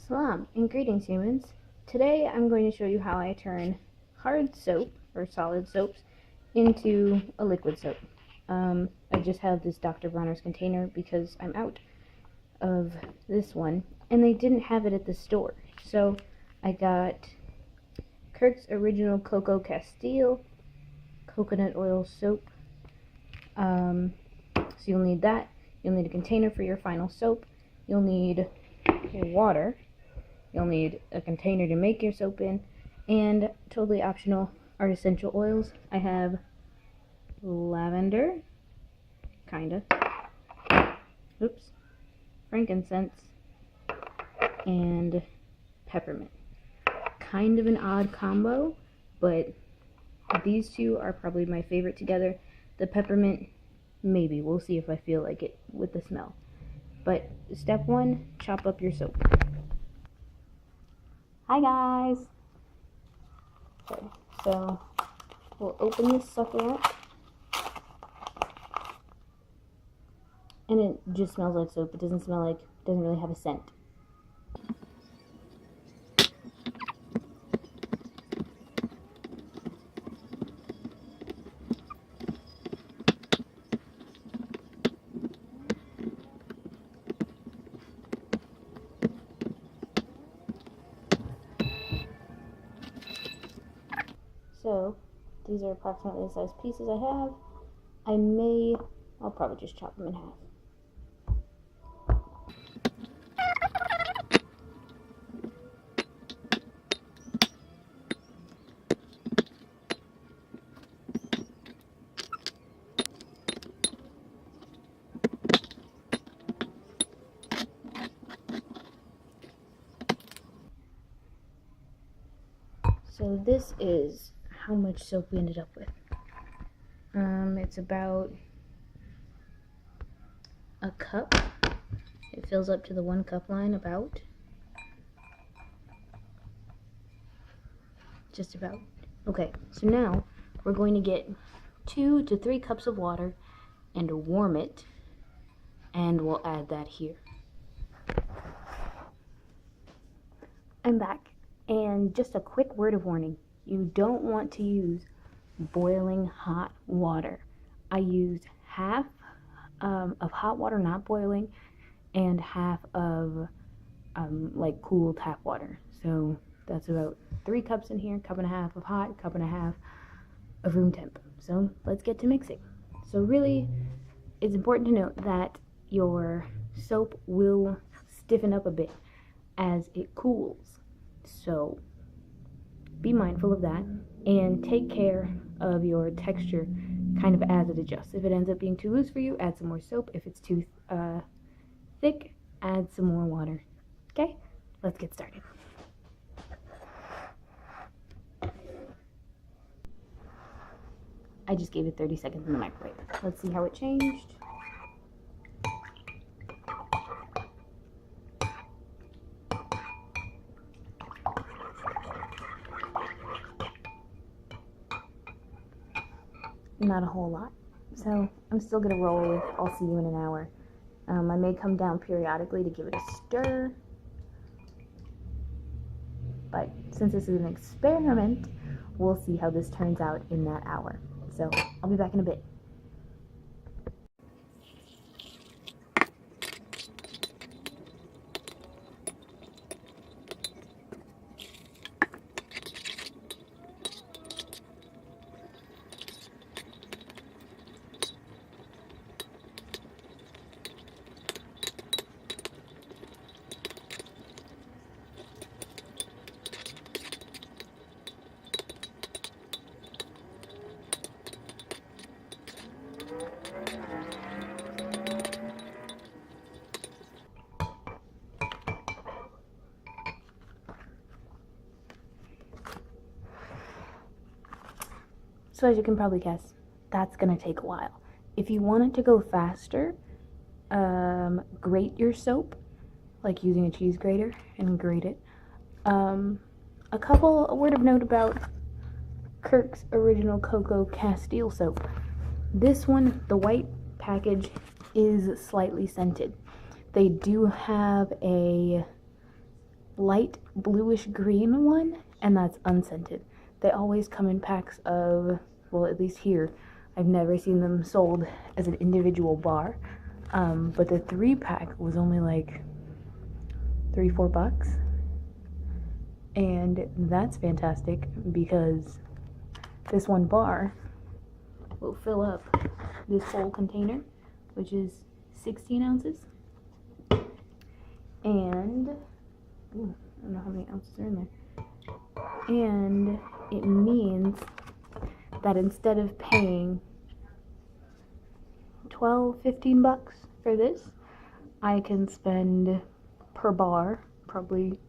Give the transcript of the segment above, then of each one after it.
Salaam, and greetings humans. Today I'm going to show you how I turn hard soap, or solid soaps, into a liquid soap. I just have this Dr. Bronner's container because I'm out of this one, and they didn't have it at the store. So I got Kirk's Original Cocoa Castile coconut oil soap. So you'll need that. You'll need a container for your final soap. You'll need water. You'll need a container to make your soap in, and totally optional are essential oils. I have lavender, frankincense, and peppermint. Kind of an odd combo, but these two are probably my favorite together. The peppermint, maybe. We'll see if I feel like it with the smell. But step one, chop up your soap. Hi guys! Okay, so we'll open this sucker up. And it just smells like soap. It doesn't really have a scent. So, these are approximately the size pieces I have. I'll probably just chop them in half. So this is how much soap we ended up with. It's about a cup. It fills up to the 1 cup line, about. Just about. Okay, so now we're going to get 2 to 3 cups of water and warm it, and we'll add that here. I'm back, and just a quick word of warning. You don't want to use boiling hot water. I used half of hot water, not boiling, and half of like cool tap water. So that's about 3 cups in here, 1.5 cups of hot, 1.5 cups of room temp. So let's get to mixing. So really, it's important to note that your soap will stiffen up a bit as it cools. So be mindful of that and take care of your texture kind of as it adjusts. If it ends up being too loose for you, add some more soap. If it's too thick, add some more water. Okay, let's get started. I just gave it 30 seconds in the microwave. Let's see how it changed. Not a whole lot, so I'm still gonna roll with I'll see you in an hour. I may come down periodically to give it a stir, but since this is an experiment, we'll see how this turns out in that hour. So I'll be back in a bit. So as you can probably guess, that's going to take a while. If you want it to go faster, grate your soap, like using a cheese grater, and grate it. A word of note about Kirk's Original Cocoa Castile soap. This one, the white package, is slightly scented. They do have a light bluish green one, and that's unscented. They always come in packs of, well, at least here, I've never seen them sold as an individual bar. But the 3-pack was only like $3-4, and that's fantastic because this one bar will fill up this whole container, which is 16 ounces. And I don't know how many ounces are in there. And it means that instead of paying $12-15 for this, I can spend per bar probably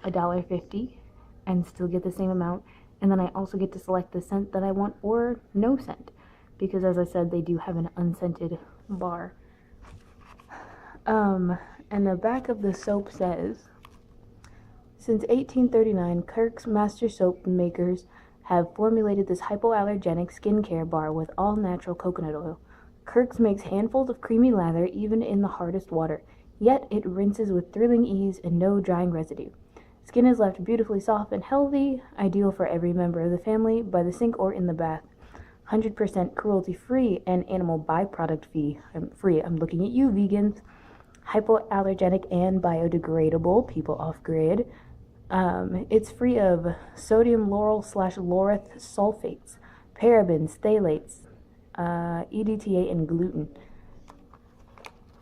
$1.50 and still get the same amount. And then I also get to select the scent that I want or no scent, because as I said, they do have an unscented bar. And the back of the soap says, since 1839, Kirk's master soap makers have formulated this hypoallergenic skincare bar with all natural coconut oil. Kirk's makes handfuls of creamy lather even in the hardest water, yet it rinses with thrilling ease and no drying residue. Skin is left beautifully soft and healthy, ideal for every member of the family, by the sink or in the bath. 100% cruelty-free and animal byproduct free. I'm looking at you, vegans. Hypoallergenic and biodegradable, people off-grid. It's free of sodium lauryl/laureth sulfates, parabens, phthalates, EDTA, and gluten.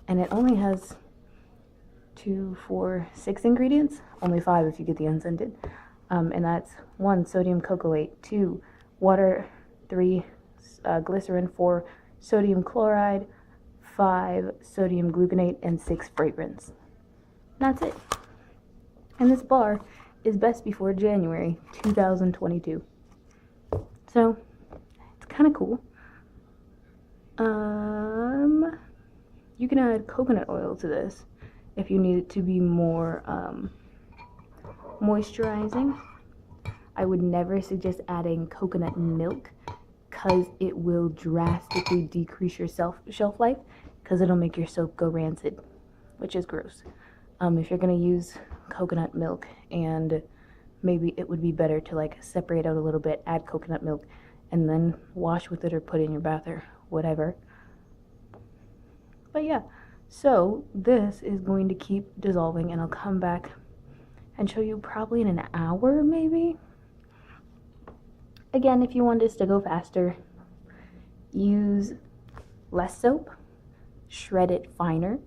And it only has 2, 4, 6 ingredients, only 5 if you get the unscented. And that's 1, sodium cocoate, 2, water, 3, glycerin, 4, sodium chloride, 5, sodium gluconate, and 6, fragrance. That's it. And this bar is best before January 2022. So, it's kind of cool. You can add coconut oil to this if you need it to be more moisturizing. I would never suggest adding coconut milk because it will drastically decrease your shelf life, because it'll make your soap go rancid, which is gross. If you're going to use coconut milk, and maybe it would be better to like separate out a little bit, add coconut milk, and then wash with it or put it in your bath or whatever. But yeah, so this is going to keep dissolving, and I'll come back and show you probably in an hour maybe. Again, if you want this to go faster, use less soap, shred it finer.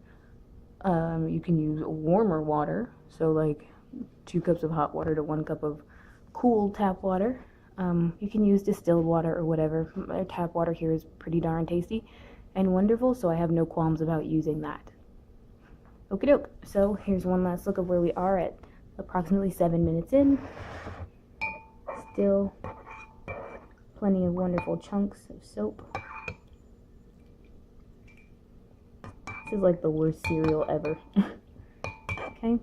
You can use warmer water, so like 2 cups of hot water to 1 cup of cool tap water. You can use distilled water or whatever. My tap water here is pretty darn tasty and wonderful, so I have no qualms about using that. Okie doke. So here's one last look of where we are at approximately 7 minutes in. Still plenty of wonderful chunks of soap. This is like the worst cereal ever. Okay.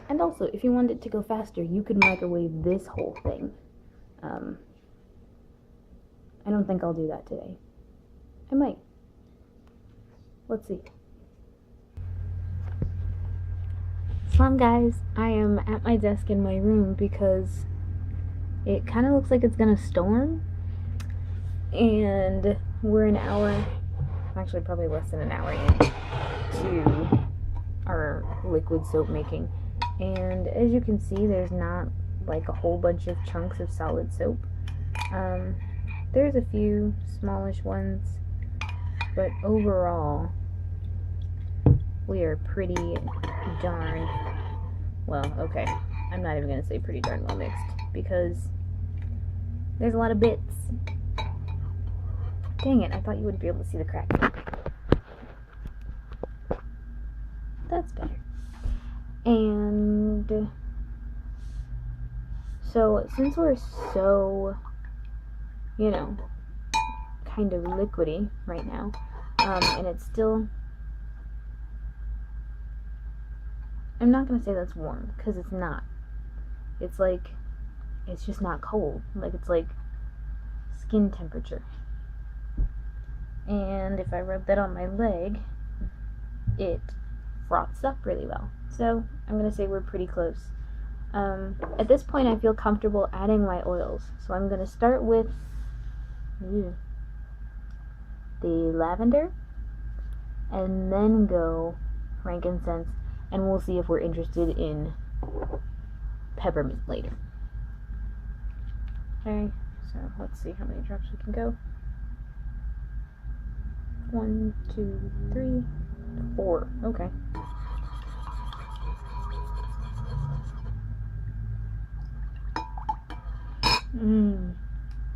And also, if you wanted it to go faster, you could microwave this whole thing. I don't think I'll do that today. I might. Let's see. Salaam, guys. I am at my desk in my room because it kind of looks like it's gonna storm. And we're an hour, actually probably less than an hour in to our liquid soap making. And as you can see, there's not like a whole bunch of chunks of solid soap. There's a few smallish ones, but overall we are pretty darn well, okay, I'm not even gonna say pretty darn well mixed, because there's a lot of bits. Dang it, I thought you wouldn't be able to see the crack. That's better. And so since we're so, you know, kind of liquidy right now, and it's still, I'm not going to say that's warm, because it's not. It's like, it's just not cold. Like, it's like skin temperature. And if I rub that on my leg, it froths up really well. So I'm going to say we're pretty close. At this point, I feel comfortable adding my oils. So I'm going to start with the lavender and then go frankincense, and we'll see if we're interested in peppermint later. Okay, so let's see how many drops we can go. 1, 2, 3, 4. Okay.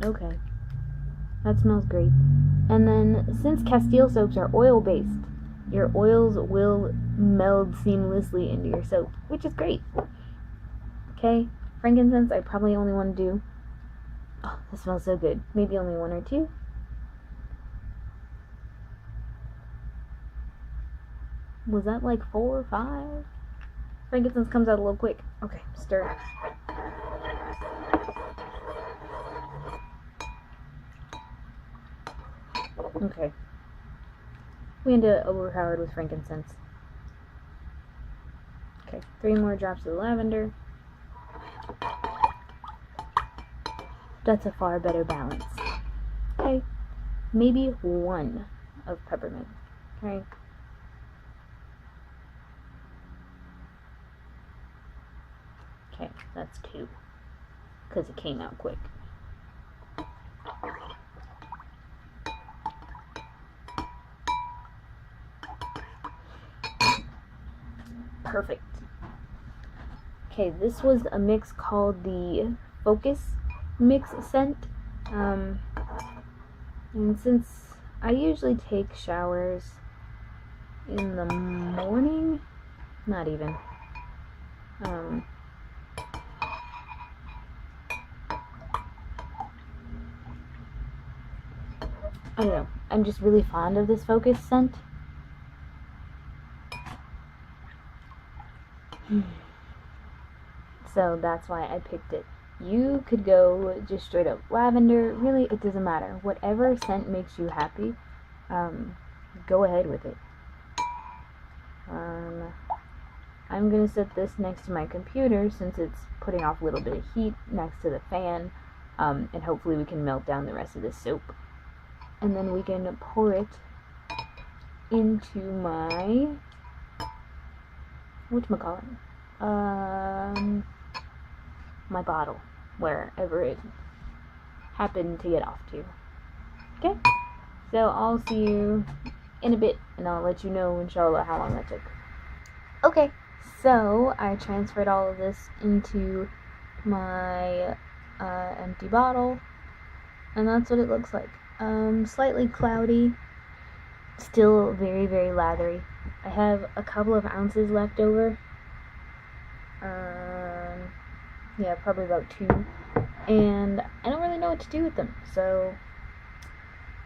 Okay. That smells great. And then, since Castile soaps are oil-based, your oils will meld seamlessly into your soap, which is great. Okay, frankincense I probably only want to do, oh, this smells so good, maybe only 1 or 2. Was that like 4 or 5? Frankincense comes out a little quick. Okay, stir. Okay. We ended up overpowered with frankincense. Okay, 3 more drops of lavender. That's a far better balance. Okay, maybe 1 of peppermint. Okay. Okay, that's 2, because it came out quick. Perfect. Okay, this was a mix called the Focus Mix Scent. And since I usually take showers in the morning, not even, I don't know, I'm just really fond of this Focus scent. So that's why I picked it. You could go just straight up lavender. Really, it doesn't matter. Whatever scent makes you happy, go ahead with it. I'm going to set this next to my computer since it's putting off a little bit of heat next to the fan, and hopefully we can melt down the rest of this soap. And then we can pour it into my, whatchamacallit? My bottle, wherever it happened to get off to. Okay, so I'll see you in a bit, and I'll let you know, inshallah, how long that took. Okay, so I transferred all of this into my empty bottle, and that's what it looks like. Slightly cloudy, still very, very lathery. I have a couple of ounces left over. Yeah, probably about 2. And I don't really know what to do with them, so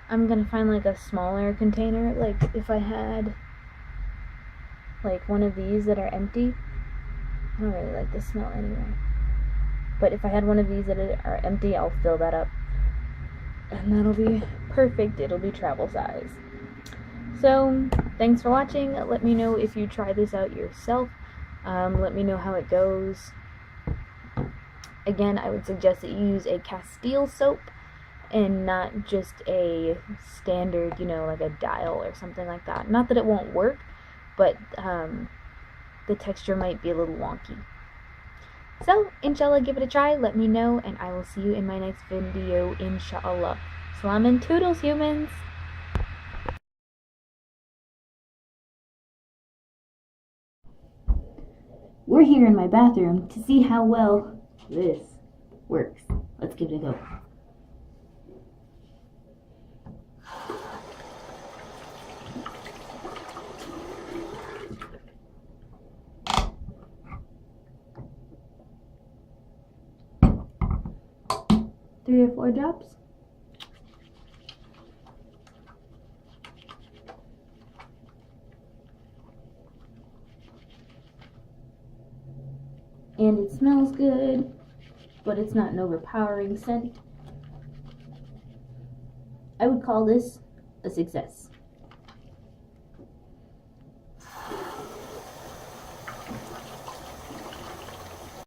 I'm gonna find like a smaller container. Like if I had like one of these that are empty, I don't really like the smell anyway. But if I had one of these that are empty, I'll fill that up. And that'll be perfect. It'll be travel size. So, thanks for watching. Let me know if you try this out yourself. Let me know how it goes. Again, I would suggest that you use a Castile soap and not just a standard, like a dial or something like that. Not that it won't work, but the texture might be a little wonky. So, inshallah, give it a try, let me know, and I will see you in my next video, inshallah. Salaam and toodles, humans! We're here in my bathroom to see how well this works. Let's give it a go. Three or 4 drops. And it smells good, but it's not an overpowering scent. I would call this a success.